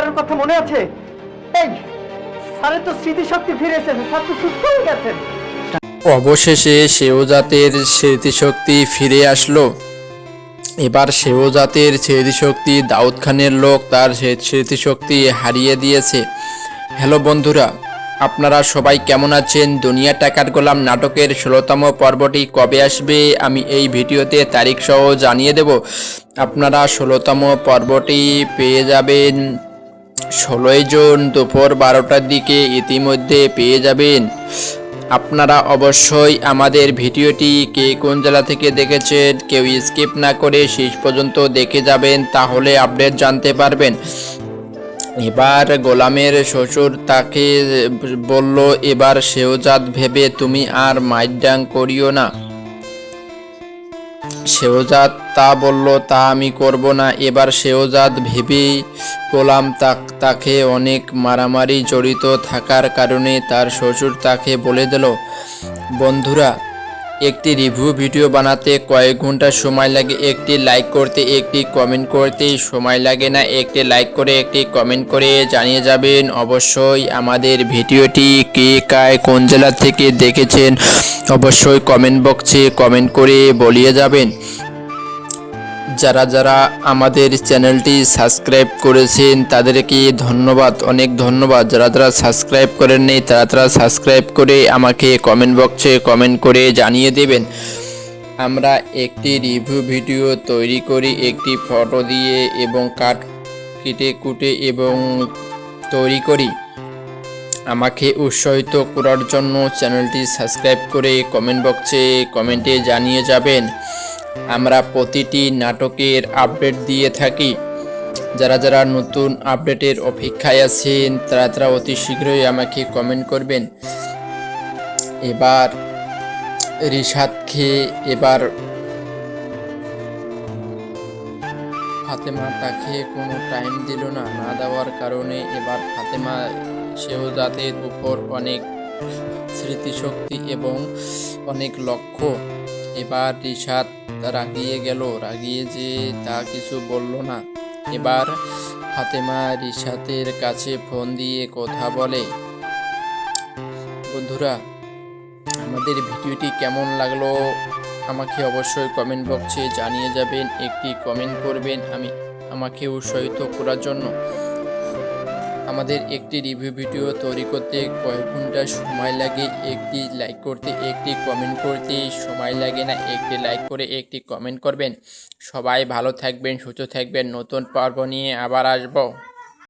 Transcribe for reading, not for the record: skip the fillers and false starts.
গতবারের কথা মনে আছে? এই স্যারের তো স্মৃতিশক্তি ফিরে এসেছে, স্যার তো সুস্থ হয়ে গেছেন। অবশেষে শেহজাতের স্মৃতিশক্তি ফিরে আসলো। এবার শেহজাতের স্মৃতিশক্তি দাউদ খানের লোক তার স্মৃতিশক্তি হারিয়ে দিয়েছে। হ্যালো বন্ধুরা, আপনারা সবাই কেমন আছেন? দুনিয়া টাকার গোলাম নাটকের 16তম পর্বটি কবে আসবে আমি এই ভিডিওতে তারিখ সহ জানিয়ে দেব। আপনারা 16তম পর্বটি পেয়ে যাবেন 16ই জুন দুপুর 12টার দিকে ইতিমধ্যে পেয়ে যাবেন। আপনারা অবশ্যই আমাদের ভিডিওটি কে কোন জেলা থেকে দেখেছেন কেউ স্কিপ না করে শেষ পর্যন্ত দেখে যাবেন, তাহলে আপডেট জানতে পারবেন। এবার গোলামের শ্বশুর তাকে বলল, এবার শেহজাদ ভেবে তুমি আর মাইডাং করিও না। শেহজাদ তা বলল, তা আমি করব না। এবার শেহজাদ ভেবে গোলাম তাকে অনেক মারামারি জড়িত থাকার কারণে তার শ্বশুর তাকে বলে দিল। বন্ধুরা, একটি রিভিউ ভিডিও বানাতে কয়েক ঘন্টা সময় লাগে, একটি লাইক করতে একটি কমেন্ট করতে সময় লাগে না। একটি লাইক করে একটি কমেন্ট করে জানিয়ে যাবেন অবশ্যই আমাদের ভিডিওটি কে কায় কোন জেলা থেকে দেখেছেন, অবশ্যই কমেন্ট বক্সে কমেন্ট করে বলিয়ে যাবেন। যারা যারা আমাদের চ্যানেলটি সাবস্ক্রাইব করেছেন তাদেরকে ধন্যবাদ, অনেক ধন্যবাদ। যারা যারা সাবস্ক্রাইব করেননি তারা সাবস্ক্রাইব করে আমাকে কমেন্ট বক্সে কমেন্ট করে জানিয়ে দেবেন। আমরা একটি রিভিউ ভিডিও তৈরি করি একটি ফটো দিয়ে এবং কাট কেটে কুটে এবং তৈরি করি। আমাকে উৎসাহিত করার জন্য চ্যানেলটি সাবস্ক্রাইব করে কমেন্ট বক্সে কমেন্টে জানিয়ে যাবেন। আমরা প্রতিটি নাটকের আপডেট দিয়ে থাকি। যারা যারা নতুন আপডেটের অপেক্ষায় আছেন তারা অতি শীঘ্রই আমাকে কমেন্ট করবেন। এবার রিশাদকে এবার ফাতেমা তাকে কোনো টাইম দিল না, না দেওয়ার কারণে এবার ফাতেমা শেহজাদের উপর অনেক স্মৃতিশক্তি এবং অনেক লক্ষ্য। এবার রিশাদ রাগিয়ে গেল, রাগিয়ে যে তা কিছু বলল না। এবার ফাতেমা রিশাদের কাছে ফোন দিয়ে কথা বলে। বন্ধুরা, আমাদের ভিডিওটি কেমন লাগলো আমাকে অবশ্যই কমেন্ট বক্সে জানিয়ে যাবেন, একটি কমেন্ট করবেন আমাকে উৎসাহিত করার জন্য। আমাদের একটি রিভিউ ভিডিও তৈরি করতে কয়েক ঘন্টা সময় লাগে, একটি লাইক করতে একটি কমেন্ট করতে সময় লাগে না। একটি লাইক করে একটি কমেন্ট করবেন। সবাই ভালো থাকবেন, সুস্থ থাকবেন। নতুন পর্ব নিয়ে আবার আসবো।